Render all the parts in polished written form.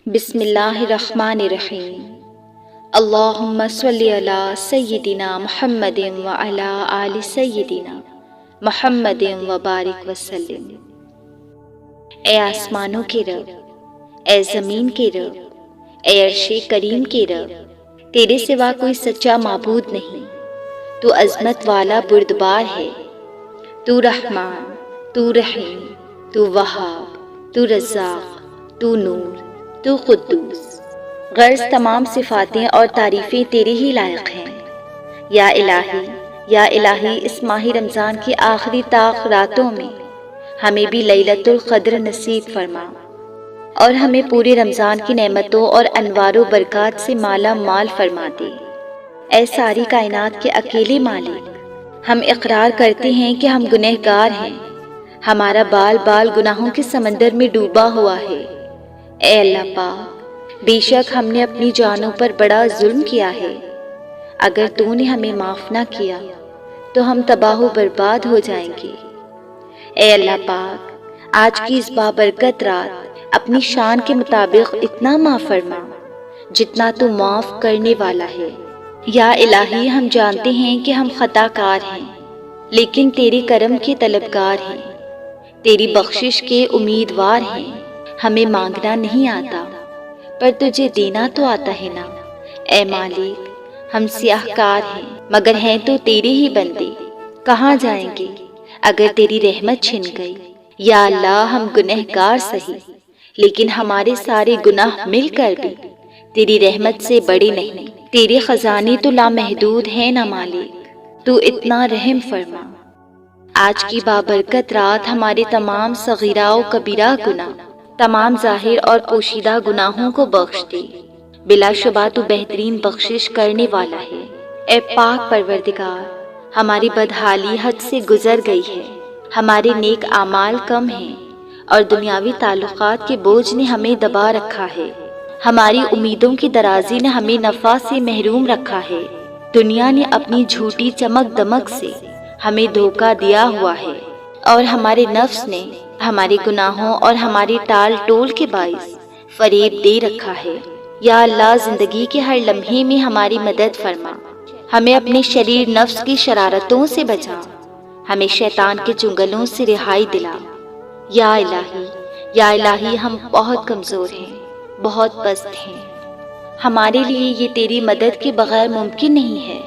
بسم اللہ الرحمن الرحیم۔ اللہم صلی علی سیدنا محمد وعلی آل سیدنا محمد وبارک وسلم۔ اے آسمانوں کے رب، اے زمین کے رب، اے عرش کریم کے رب، تیرے سوا کوئی سچا معبود نہیں۔ تو عظمت والا بردبار ہے، تو رحمان، تو رحیم، تو وہاب، تو رزاق، تو نور، تو قدوس۔ غرض تمام صفاتیں اور تعریفیں تیرے ہی لائق ہیں۔ یا الہی، یا الہی، اس ماہ رمضان کی آخری طاق راتوں میں ہمیں بھی لیلۃ القدر نصیب فرما، اور ہمیں پورے رمضان کی نعمتوں اور انوار و برکات سے مالا مال فرما دے۔ اے ساری کائنات کے اکیلے مالک، ہم اقرار کرتے ہیں کہ ہم گنہگار ہیں، ہمارا بال بال گناہوں کے سمندر میں ڈوبا ہوا ہے۔ اے اللہ پاک، بے شک ہم نے اپنی جانوں پر بڑا ظلم کیا ہے۔ اگر تو نے ہمیں معاف نہ کیا تو ہم تباہ و برباد ہو جائیں گے۔ اے اللہ پاک، آج کی اس بابرکت رات اپنی شان کے مطابق اتنا معاف فرما جتنا تو معاف کرنے والا ہے۔ یا الہی، ہم جانتے ہیں کہ ہم خطا کار ہیں، لیکن تیرے کرم کے طلبگار ہیں، تیری بخشش کے امیدوار ہیں۔ ہمیں مانگنا نہیں آتا، پر تجھے دینا تو آتا ہے نا۔ اے مالک، ہم سیاہ کار ہیں، مگر ہیں تو تیرے ہی بندے، کہاں جائیں گے اگر تیری رحمت چھن گئی۔ یا اللہ، ہم گنہگار سہی، لیکن ہمارے سارے گناہ مل کر بھی تیری رحمت سے بڑے نہیں۔ تیرے خزانے تو لامحدود ہیں نا مالک، تو اتنا رحم فرما۔ آج کی بابرکت رات ہمارے تمام صغیرہ و کبیرہ گناہ، تمام ظاہر اور پوشیدہ گناہوں کو بخش دے۔ بلا شبہ تو بہترین بخشش کرنے والا ہے۔ اے پاک پروردگار، ہماری بدحالی حد سے گزر گئی ہے، ہمارے نیک اعمال کم ہیں، اور دنیاوی تعلقات کے بوجھ نے ہمیں دبا رکھا ہے۔ ہماری امیدوں کی درازی نے ہمیں نفع سے محروم رکھا ہے۔ دنیا نے اپنی جھوٹی چمک دمک سے ہمیں دھوکہ دیا ہوا ہے، اور ہمارے نفس نے ہمارے گناہوں اور ہماری ٹال ٹول کے باعث فریب دے رکھا ہے۔ یا اللہ، زندگی کے ہر لمحے میں ہماری مدد فرما، ہمیں اپنے شریر نفس کی شرارتوں سے بچا، ہمیں شیطان کے چنگلوں سے رہائی دلا۔ یا الہی، یا الہی، ہم بہت کمزور ہیں، بہت پست ہیں۔ ہمارے لیے یہ تیری مدد کے بغیر ممکن نہیں ہے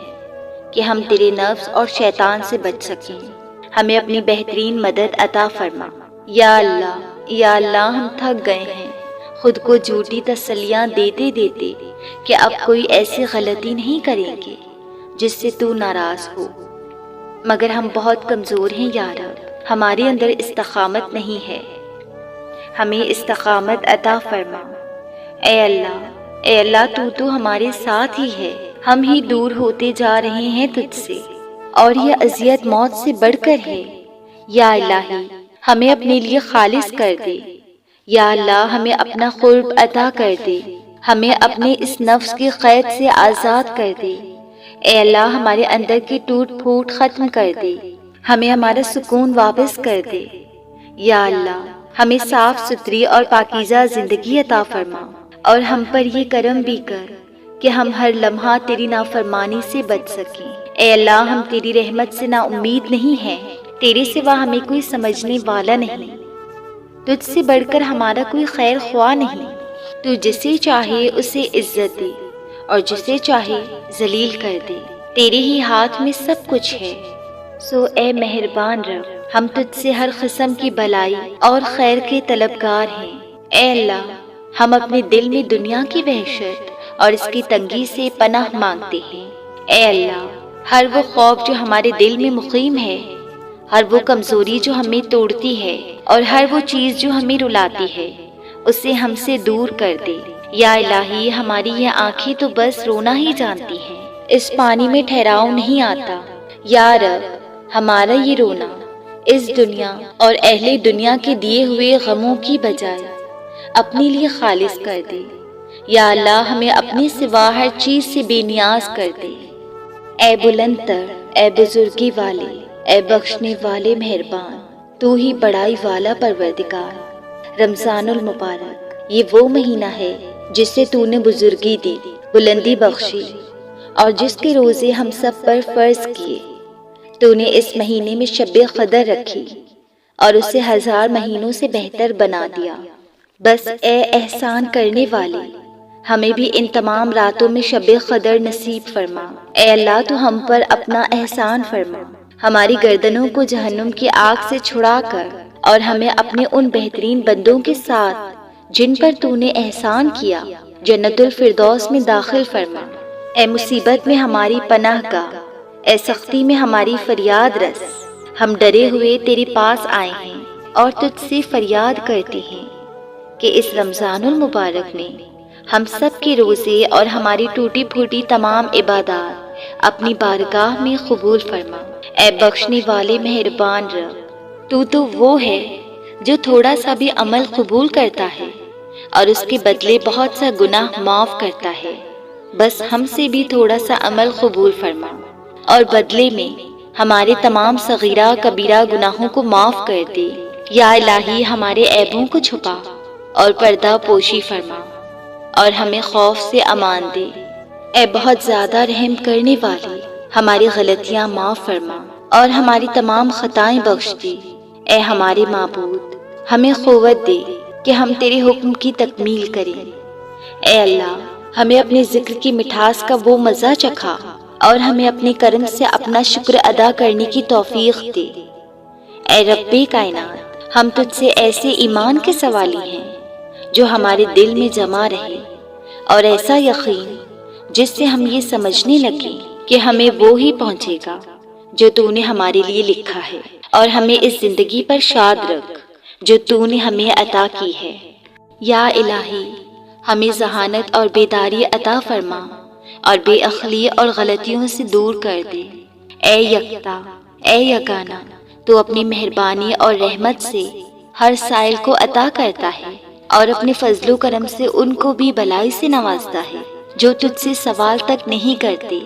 کہ ہم تیرے نفس اور شیطان سے بچ سکیں۔ ہمیں اپنی بہترین مدد عطا فرما۔ یا اللہ، یا اللہ، ہم تھک گئے ہیں خود کو جھوٹی تسلیاں دیتے دیتے کہ اب کوئی ایسی غلطی نہیں کریں گے جس سے تو ناراض ہو، مگر ہم بہت کمزور ہیں یا رب، ہمارے اندر استقامت نہیں ہے، ہمیں استقامت عطا فرما۔ اے اللہ، اے اللہ، تو ہمارے ساتھ ہی ہے، ہم ہی دور ہوتے جا رہے ہیں تجھ سے، اور یہ اذیت موت سے بڑھ کر ہے۔ یا الہی، ہمیں اپنے لیے خالص کر دے۔ یا اللہ، ہمیں اپنا قرب عطا کر دے، ہمیں اپنے اس نفس کی قید سے آزاد کر دے۔ اے اللہ، ہمارے اندر کی ٹوٹ پھوٹ ختم کر دے، ہمیں ہمارا سکون واپس کر دے۔ یا اللہ، ہمیں صاف ستھری اور پاکیزہ زندگی عطا فرما، اور ہم پر یہ کرم بھی کر کہ ہم ہر لمحہ تیری نافرمانی سے بچ سکیں۔ اے اللہ، ہم تیری رحمت سے نا امید نہیں ہیں، تیرے سوا ہمیں کوئی سمجھنے والا نہیں، تجھ سے بڑھ کر ہمارا کوئی خیر خواہ نہیں۔ تو جسے چاہے اسے عزت دے، اور جسے چاہے ذلیل کر دے، تیرے ہی ہاتھ میں سب کچھ ہے۔ سو اے مہربان رب، ہم تجھ سے ہر قسم کی بھلائی اور خیر کے طلبگار ہیں۔ اے اللہ، ہم اپنے دل میں دنیا کی وحشت اور اس کی تنگی سے پناہ مانگتے ہیں۔ اے اللہ، ہر وہ خوف جو ہمارے دل میں مقیم ہے، ہر وہ کمزوری جو ہمیں توڑتی ہے، اور ہر وہ چیز جو ہمیں رلاتی ہے، اسے ہم سے دور کر دے۔ یا الہی، ہماری یہ آنکھیں تو بس رونا ہی جانتی ہیں، اس پانی میں ٹھہراؤ نہیں آتا۔ یا رب، ہمارا یہ رونا اس دنیا اور اہل دنیا کے دیے ہوئے غموں کی بجائے اپنے لیے خالص کر دے۔ یا اللہ، ہمیں اپنے سوا ہر چیز سے بے نیاز کر دے۔ اے بلند تر، اے بزرگی والے، اے بخشنے والے مہربان، تو ہی بڑائی والا پروردگار۔ رمضان المبارک۔ یہ وہ مہینہ ہے جس سے تو نے بزرگی دی، بلندی بخشی اور جس کے روزے ہم سب پر فرض کیے۔ تو نے اس مہینے میں شب قدر رکھی اور اسے 1000 مہینوں سے بہتر بنا دیا۔ بس اے احسان کرنے والے، ہمیں بھی ان تمام راتوں میں شب قدر نصیب فرما۔ اے اللہ تو ہم پر اپنا احسان فرما، ہماری گردنوں کو جہنم کی آگ سے چھڑا کر اور ہمیں اپنے ان بہترین بندوں کے ساتھ جن پر تو نے احسان کیا جنت الفردوس میں داخل فرما۔ اے مصیبت میں ہماری پناہ گاہ، اے سختی میں ہماری فریاد رس، ہم ڈرے ہوئے تیرے پاس آئے ہیں اور تجھ سے فریاد کرتے ہیں کہ اس رمضان المبارک میں ہم سب کے روزے اور ہماری ٹوٹی پھوٹی تمام عبادات اپنی بارگاہ میں قبول فرما۔ اے بخشنے والے مہربان رب، تو وہ ہے جو تھوڑا سا بھی عمل قبول کرتا ہے اور اس کے بدلے بہت سا گناہ معاف کرتا ہے۔ بس ہم سے بھی تھوڑا سا عمل قبول فرما اور بدلے میں ہمارے تمام صغیرہ کبیرہ گناہوں کو معاف کر دے۔ یا الہی ہمارے عیبوں کو چھپا اور پردہ پوشی فرما اور ہمیں خوف سے امان دے۔ اے بہت زیادہ رحم کرنے والے، ہماری غلطیاں معاف فرما اور ہماری تمام خطائیں بخش دے۔ اے ہمارے معبود، ہمیں قوت دے کہ ہم تیرے حکم کی تکمیل کریں۔ اے اللہ، ہمیں اپنے ذکر کی مٹھاس کا وہ مزہ چکھا اور ہمیں اپنے کرم سے اپنا شکر ادا کرنے کی توفیق دے۔ اے رب کائنات، ہم تجھ سے ایسے ایمان کے سوالی ہیں جو ہمارے دل میں جمع رہے اور ایسا یقین جس سے ہم یہ سمجھنے لگیں کہ ہمیں وہ ہی پہنچے گا جو تو نے ہمارے لیے لکھا ہے، اور ہمیں اس زندگی پر شاد رکھ جو تو نے ہمیں عطا کی ہے۔ یا الہی، ہمیں ذہانت اور بیداری عطا فرما اور بے عقلی اور غلطیوں سے دور کر دے۔ اے یکتا، اے یگانہ، تو اپنی مہربانی اور رحمت سے ہر سائل کو عطا کرتا ہے اور اپنے فضل و کرم سے ان کو بھی بلائی سے نوازتا ہے جو تجھ سے سوال تک نہیں کرتے۔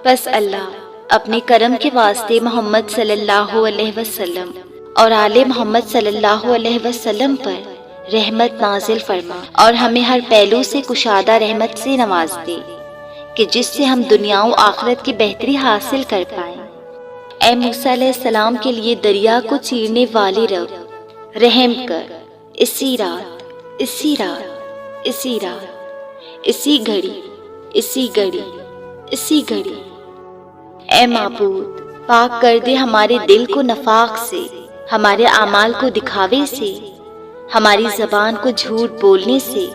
بس اللہ اپنے کرم کے واسطے محمد صلی اللہ علیہ وسلم اور آل محمد صلی اللہ علیہ وسلم پر رحمت نازل فرما اور ہمیں ہر پہلو سے کشادہ رحمت سے نواز دے کہ جس سے ہم دنیا و آخرت کی بہتری حاصل کر پائیں۔ اے موسیٰ علیہ السلام کے لیے دریا کو چیرنے والے رب، رحم کر اسی رات، اسی رات، اسی رات، اسی گھڑی، اسی گھڑی، اسی گھڑی۔ اے معبود، پاک کر دے ہمارے دل کو نفاق سے، ہمارے اعمال کو دکھاوے سے، ہماری زبان کو جھوٹ بولنے سے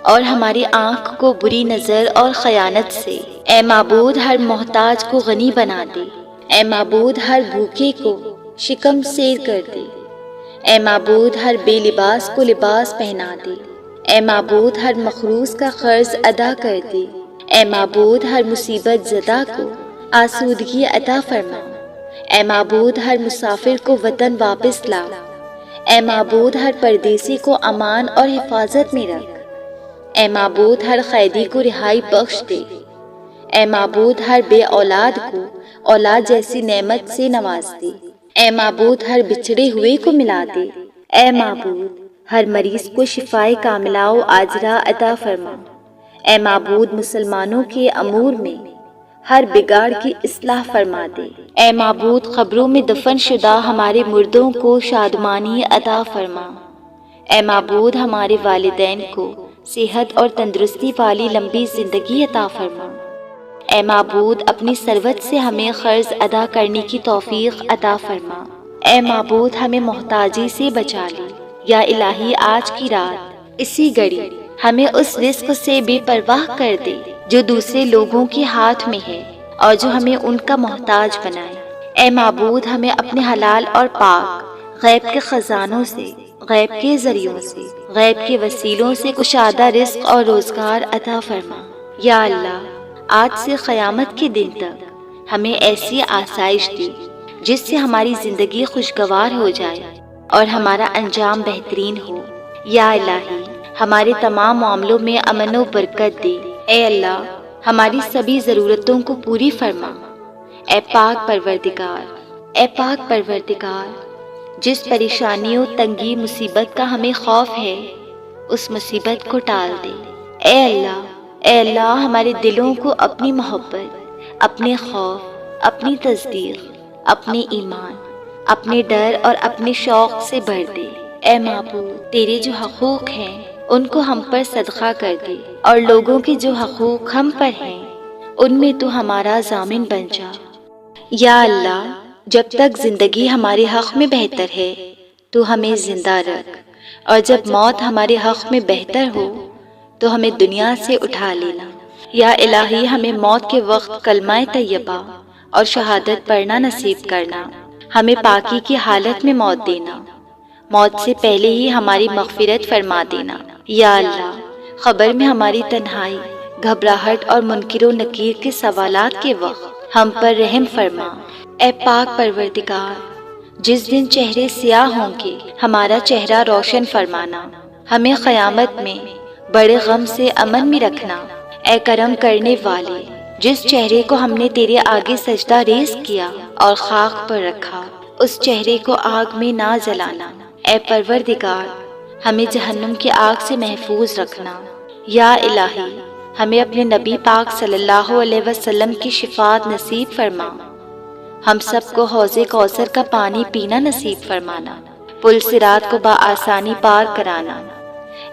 اور ہماری آنکھ کو بری نظر اور خیانت سے۔ اے معبود، ہر محتاج کو غنی بنا دے۔ اے معبود، ہر بھوکے کو شکم سیر کر دے۔ اے معبود، ہر بے لباس کو لباس پہنا دے۔ اے معبود، ہر مخروض کا قرض ادا کر دے۔ اے معبود، ہر مصیبت زدہ کو آسودگی عطا فرما۔ اے معبود، ہر مسافر کو وطن واپس لا۔ اے معبود، ہر پردیسی کو امان اور حفاظت میں رکھ۔ اے معبود، ہر قیدی کو رہائی بخش دے۔ اے معبود، ہر بے اولاد کو اولاد جیسی نعمت سے نواز دے۔ اے معبود، ہر بچھڑے ہوئے کو ملا دے۔ اے معبود، ہر مریض کو شفائے کاملہ و عاجلہ عطا فرما۔ اے معبود، مسلمانوں کے امور میں ہر بگاڑ کی اصلاح فرما دے۔ اے معبود، قبروں میں دفن شدہ ہمارے مردوں کو شادمانی عطا فرما۔ اے معبود، ہمارے والدین کو صحت اور تندرستی والی لمبی زندگی عطا فرما۔ اے معبود، اپنی ثروت سے ہمیں قرض ادا کرنے کی توفیق عطا فرما۔ اے معبود، ہمیں محتاجی سے بچا لے۔ یا الہی، آج کی رات، اسی گھڑی ہمیں اس رزق سے بے پرواہ کر دے جو دوسرے لوگوں کے ہاتھ میں ہے اور جو ہمیں ان کا محتاج بنائے۔ اے معبود، ہمیں اپنے حلال اور پاک غیب کے خزانوں سے، غیب کے ذریعوں سے، غیب کے وسیلوں سے کشادہ رزق اور روزگار عطا فرما۔ یا اللہ، آج سے قیامت کے دن تک ہمیں ایسی آسائش دی جس سے ہماری زندگی خوشگوار ہو جائے اور ہمارا انجام بہترین ہو۔ یا الہی، ہمارے تمام معاملوں میں امن و برکت دے۔ اے اللہ، ہماری سبھی ضرورتوں کو پوری فرما۔ اے پاک پروردگار، اے پاک پروردگار، جس پریشانی و تنگی مصیبت کا ہمیں خوف ہے اس مصیبت کو ٹال دے۔ اے اللہ ہمارے دلوں کو اپنی محبت، اپنے خوف، اپنی تصدیق، اپنے ایمان، اپنے ڈر اور اپنے شوق سے بھر دے۔ اے معبود، تیرے جو حقوق ہیں ان کو ہم پر صدقہ کر دے، اور لوگوں کے جو حقوق ہم پر ہیں ان میں تو ہمارا ضامن بن جا۔ یا اللہ، جب تک زندگی ہمارے حق میں بہتر ہے تو ہمیں زندہ رکھ، اور جب موت ہمارے حق میں بہتر ہو تو ہمیں دنیا سے اٹھا لینا۔ یا الہی، ہمیں موت کے وقت کلمہ طیبہ اور شہادت پڑھنا نصیب کرنا، ہمیں پاکی کی حالت میں موت دینا، موت سے پہلے ہی ہماری مغفرت فرما دینا۔ یا اللہ، قبر میں ہماری تنہائی، گھبراہٹ اور منکر و نکیر کے سوالات کے وقت ہم پر رحم فرما۔ اے پاک پروردگار، جس دن چہرے سیاہ ہوں گے ہمارا چہرہ روشن فرمانا، ہمیں قیامت میں بڑے غم سے امن میں رکھنا۔ اے کرم کرنے والے، جس چہرے کو ہم نے تیرے آگے سجدہ ریز کیا اور خاک پر رکھا، اس چہرے کو آگ میں نہ جلانا۔ اے پروردگار، ہمیں جہنم کی آگ سے محفوظ رکھنا۔ یا الہی، ہمیں اپنے نبی پاک صلی اللہ علیہ وسلم کی شفاعت نصیب فرما، ہم سب کو حوض کوثر کا پانی پینا نصیب فرمانا، پل صراط کو بآسانی پار کرانا۔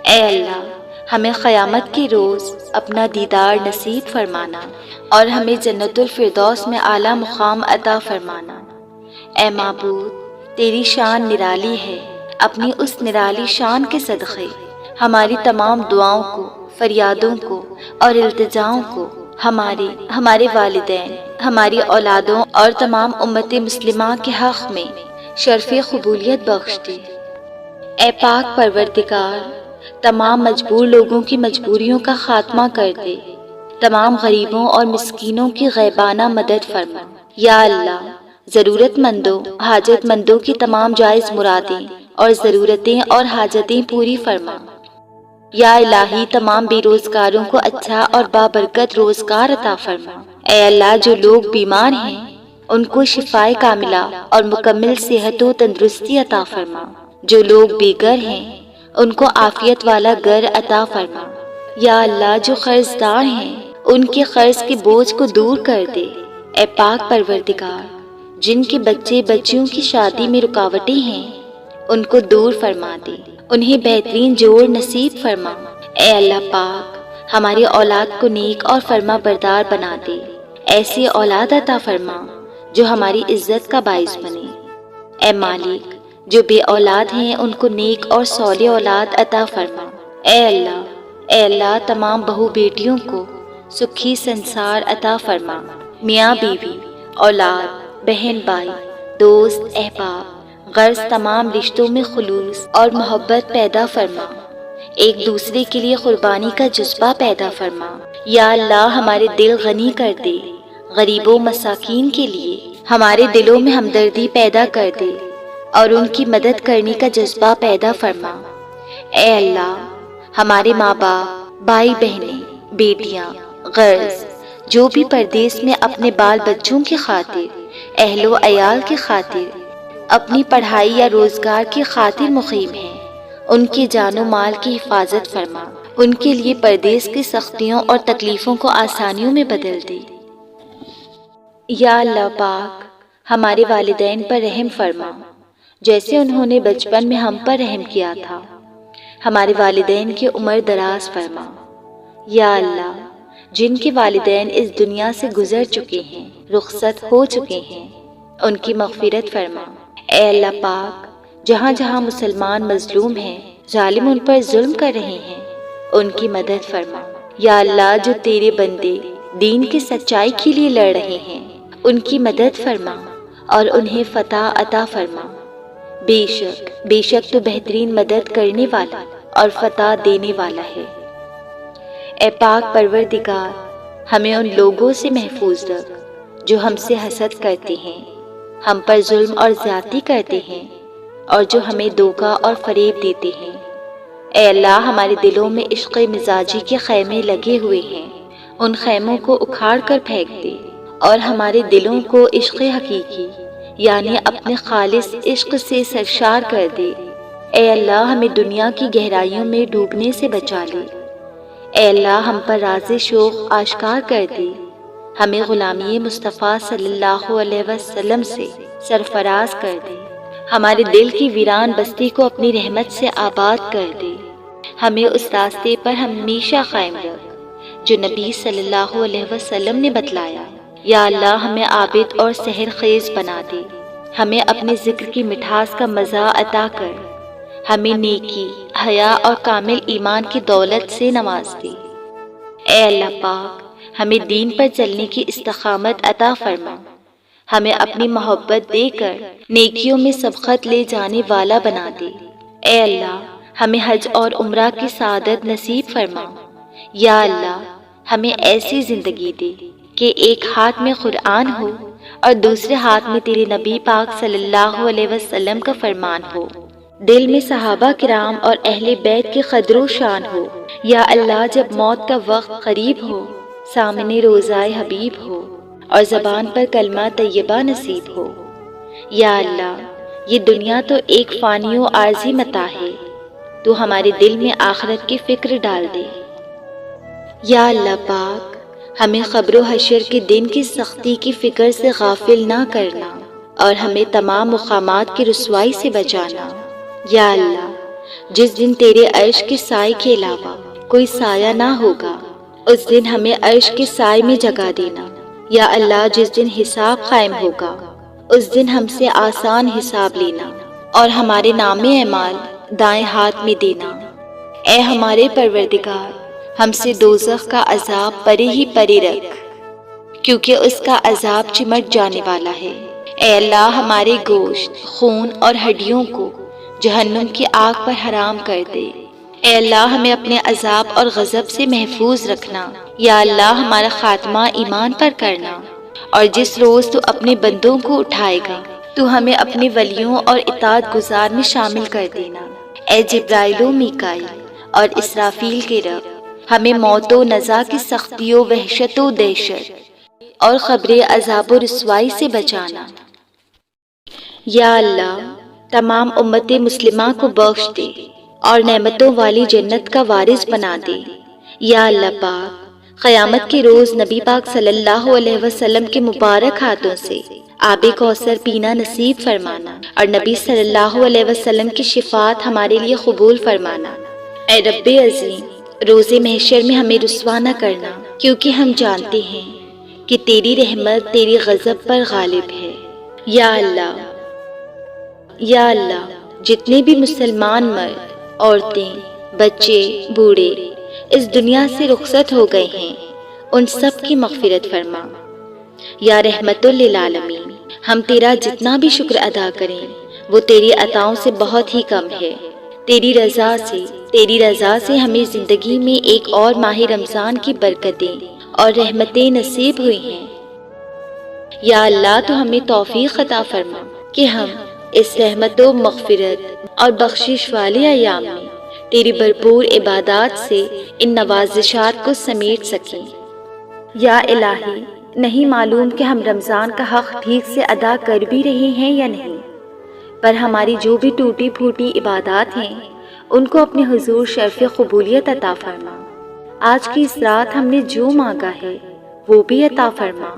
اے اللہ، ہمیں قیامت کے روز اپنا دیدار نصیب فرمانا، اور ہمیں جنت الفردوس میں اعلیٰ مقام عطا فرمانا۔ اے معبود، تیری شان نرالی ہے، اپنی اس نرالی شان کے صدقے ہماری تمام دعاؤں کو، فریادوں کو اور التجاؤں کو ہمارے والدین، ہماری اولادوں اور تمام امت مسلمہ کے حق میں شرف قبولیت بخش دے۔ اے پاک پروردگار، تمام مجبور لوگوں کی مجبوریوں کا خاتمہ کر دے، تمام غریبوں اور مسکینوں کی غیبانہ مدد فرما۔ یا اللہ، ضرورت مندوں، حاجت مندوں کی تمام جائز مرادیں اور ضرورتیں اور حاجتیں پوری فرما۔ یا الہی، تمام بے روزگاروں کو اچھا اور بابرکت روزگار عطا فرما۔ اے اللہ، جو لوگ بیمار ہیں ان کو شفائے کاملہ اور مکمل صحت و تندرستی عطا فرما۔ جو لوگ بے گھر ہیں ان کو عافیت والا گھر عطا فرما۔ یا اللہ، جو قرض دار ہیں ان کے قرض کے بوجھ کو دور کر دے۔ اے پاک پروردگار، جن کے بچے بچیوں کی شادی میں رکاوٹیں ہیں ان کو دور فرما دے، انہیں بہترین جوڑ نصیب فرما۔ اے اللہ پاک، ہماری اولاد کو نیک اور فرما بردار بنا دے، ایسی اولاد عطا فرما جو ہماری عزت کا باعث بنے۔ اے مالک، جو بے اولاد ہیں ان کو نیک اور صالح اولاد عطا فرما۔ اے اللہ، تمام بہو بیٹیوں کو سکھی سنسار عطا فرما۔ میاں بیوی، اولاد، بہن بھائی، دوست احباب، غرض تمام رشتوں میں خلوص اور محبت پیدا فرما، ایک دوسرے کے لیے قربانی کا جذبہ پیدا فرما۔ یا اللہ، ہمارے دل غنی کر دے، غریبوں مساکین کے لیے ہمارے دلوں میں ہمدردی پیدا کر دے اور ان کی مدد کرنے کا جذبہ پیدا فرما۔ اے اللہ، ہمارے ماں باپ، بھائی بہنیں، بیٹیاں، غرض جو بھی پردیس میں اپنے بال بچوں کی خاطر، اہل و عیال کی خاطر، اپنی پڑھائی یا روزگار کی خاطر مقیم ہیں، ان کی جان و مال کی حفاظت فرما، ان کے لیے پردیس کی سختیوں اور تکلیفوں کو آسانیوں میں بدل دے۔ یا اللہ پاک، ہمارے والدین پر رحم فرما، جیسے انہوں نے بچپن میں ہم پر رحم کیا تھا۔ ہمارے والدین کی عمر دراز فرما۔ یا اللہ، جن کے والدین اس دنیا سے گزر چکے ہیں، رخصت ہو چکے ہیں، ان کی مغفرت فرما۔ اے اللہ پاک، جہاں جہاں مسلمان مظلوم ہیں، ظالم ان پر ظلم کر رہے ہیں، ان کی مدد فرما۔ یا اللہ، جو تیرے بندے دین کی سچائی کے لیے لڑ رہے ہیں، ان کی مدد فرما اور انہیں فتح عطا فرما۔ بے شک تو بہترین مدد کرنے والا اور فتح دینے والا ہے۔ اے پاک پروردگار، ہمیں ان لوگوں سے محفوظ رکھ جو ہم سے حسد کرتے ہیں، ہم پر ظلم اور زیادتی کرتے ہیں، اور جو ہمیں دھوکہ اور فریب دیتے ہیں۔ اے اللہ، ہمارے دلوں میں عشق مزاجی کے خیمے لگے ہوئے ہیں، ان خیموں کو اکھاڑ کر پھینک دے اور ہمارے دلوں کو عشق حقیقی یعنی اپنے خالص عشق سے سرشار کر دے۔ اے اللہ ہمیں دنیا کی گہرائیوں میں ڈوبنے سے بچا لے۔ اے اللہ ہم پر راز شوق آشکار کر دے، ہمیں غلامی مصطفیٰ صلی اللہ علیہ وسلم سے سرفراز کر دے، ہمارے دل کی ویران بستی کو اپنی رحمت سے آباد کر دے، ہمیں اس راستے پر ہمیشہ قائم رکھ جو نبی صلی اللہ علیہ وسلم نے بتلایا۔ یا اللہ ہمیں عابد اور سحر خیز بنا دے، ہمیں اپنے ذکر کی مٹھاس کا مزہ عطا کر، ہمیں نیکی، حیا اور کامل ایمان کی دولت سے نواز دے۔ اے اللہ پاک ہمیں دین پر چلنے کی استقامت عطا فرما، ہمیں اپنی محبت دے کر نیکیوں میں سبقت لے جانے والا بنا دے۔ اے اللہ ہمیں حج اور عمرہ کی سعادت نصیب فرما۔ یا اللہ ہمیں ایسی زندگی دے کہ ایک ہاتھ میں قرآن ہو اور دوسرے ہاتھ میں تیرے نبی پاک صلی اللہ علیہ وسلم کا فرمان ہو، دل میں صحابہ کرام اور اہل بیت کی قدر و شان ہو۔ یا اللہ جب موت کا وقت قریب ہو، سامنے روضہ حبیب ہو اور زبان پر کلمہ طیبہ نصیب ہو۔ یا اللہ یہ دنیا تو ایک فانی و عارضی متاع ہے، تو ہمارے دل میں آخرت کی فکر ڈال دے۔ یا اللہ پاک ہمیں قبر و حشر کے دن کی سختی کی فکر سے غافل نہ کرنا اور ہمیں تمام مقامات کی رسوائی سے بچانا۔ یا اللہ جس دن تیرے عرش کے سائے کے علاوہ کوئی سایہ نہ ہوگا، اس دن ہمیں عرش کے سائے میں جگہ دینا۔ یا اللہ جس دن حساب قائم ہوگا، اس دن ہم سے آسان حساب لینا اور ہمارے نام اعمال دائیں ہاتھ میں دینا۔ اے ہمارے پروردگار ہم سے دوزخ کا عذاب پرے ہی پرے رکھ، کیونکہ اس کا عذاب چمٹ جانے والا ہے۔ اے اللہ ہمارے گوشت، خون اور ہڈیوں کو جہنم کی آگ پر حرام کر دے۔ اے اللہ ہمیں اپنے عذاب اور غضب سے محفوظ رکھنا۔ یا اللہ ہمارا خاتمہ ایمان پر کرنا، اور جس روز تو اپنے بندوں کو اٹھائے گا تو ہمیں اپنے ولیوں اور اطاعت گزار میں شامل کر دینا۔ اے جبرائیل و میکائیل اور اسرافیل کے رب، ہمیں موت و نزا کی سختی و وحشت و دہشت اور خبر عذاب و رسوائی سے بچانا۔ یا اللہ تمام امت مسلمہ کو بخش دے اور نعمتوں والی جنت کا وارث بنا دے۔ یا اللہ پاک قیامت کے روز نبی پاک صلی اللہ علیہ وسلم کے مبارک ہاتھوں سے آب کوثر پینا نصیب فرمانا اور نبی صلی اللہ علیہ وسلم کی شفاعت ہمارے لیے قبول فرمانا۔ اے رب عظیم روز محشر میں ہمیں رسوا نہ کرنا، کیونکہ ہم جانتے ہیں کہ تیری رحمت تیری غضب پر غالب ہے۔ یا اللہ جتنے بھی مسلمان مرد، عورتیں، بچے، بوڑھے اس دنیا سے رخصت ہو گئے ہیں، ان سب کی مغفرت فرما۔ یا رحمت للعالمین ہم تیرا جتنا بھی شکر ادا کریں وہ تیری عطاؤں سے بہت ہی کم ہے۔ تیری رضا سے ہمیں زندگی میں ایک اور ماہ رمضان کی برکتیں اور رحمتیں نصیب ہوئی ہیں۔ یا اللہ تو ہمیں توفیق عطا فرما کہ ہم اس رحمت و مغفرت اور بخشش والے ایام میں تیری بھرپور عبادات سے ان نوازشات کو سمیٹ سکیں۔ یا الہی نہیں معلوم کہ ہم رمضان کا حق ٹھیک سے ادا کر بھی رہے ہیں یا نہیں، پر ہماری جو بھی ٹوٹی پھوٹی عبادات ہیں ان کو اپنے حضور شرف قبولیت عطا فرما۔ آج کی اس رات ہم نے جو مانگا ہے وہ بھی عطا فرما،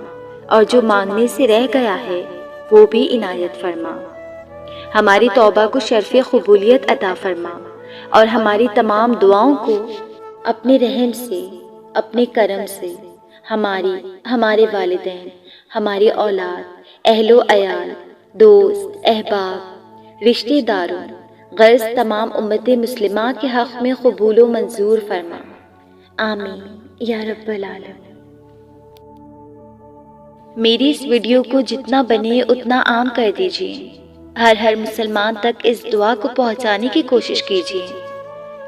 اور جو مانگنے سے رہ گیا ہے وہ بھی عنایت فرما۔ ہماری توبہ کو شرف قبولیت عطا فرما اور ہماری تمام دعاؤں کو اپنے رحم سے، اپنے کرم سے ہمارے والدین، ہماری اولاد، اہل و عیال، دوست، احباب، رشتہ داروں، غرض تمام امت مسلمہ کے حق میں قبول و منظور فرما۔ آمین یا رب العالمین۔ میری اس ویڈیو کو جتنا بنے اتنا عام کر دیجیے، ہر مسلمان تک اس دعا کو پہنچانے کی کوشش کیجیے۔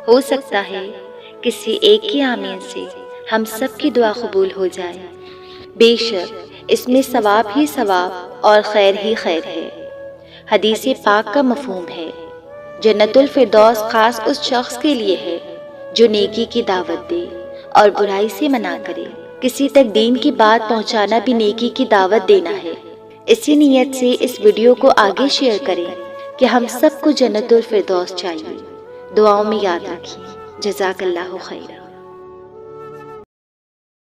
ہو سکتا ہے کسی ایک کی آمین سے ہم سب کی دعا قبول ہو جائے۔ بے شک اس میں ثواب ہی ثواب اور خیر ہی خیر ہے۔ حدیث پاک کا مفہوم ہے، جنت الفردوس خاص اس شخص کے لیے ہے جو نیکی کی دعوت دے اور برائی سے منع کرے۔ کسی تک دین کی بات پہنچانا بھی نیکی کی دعوت دینا ہے۔ اسی نیت سے اس ویڈیو کو آگے شیئر کریں کہ ہم سب کو جنت الفردوس چاہیے۔ دعاؤں میں یاد رکھیے۔ جزاک اللہ خیرہ۔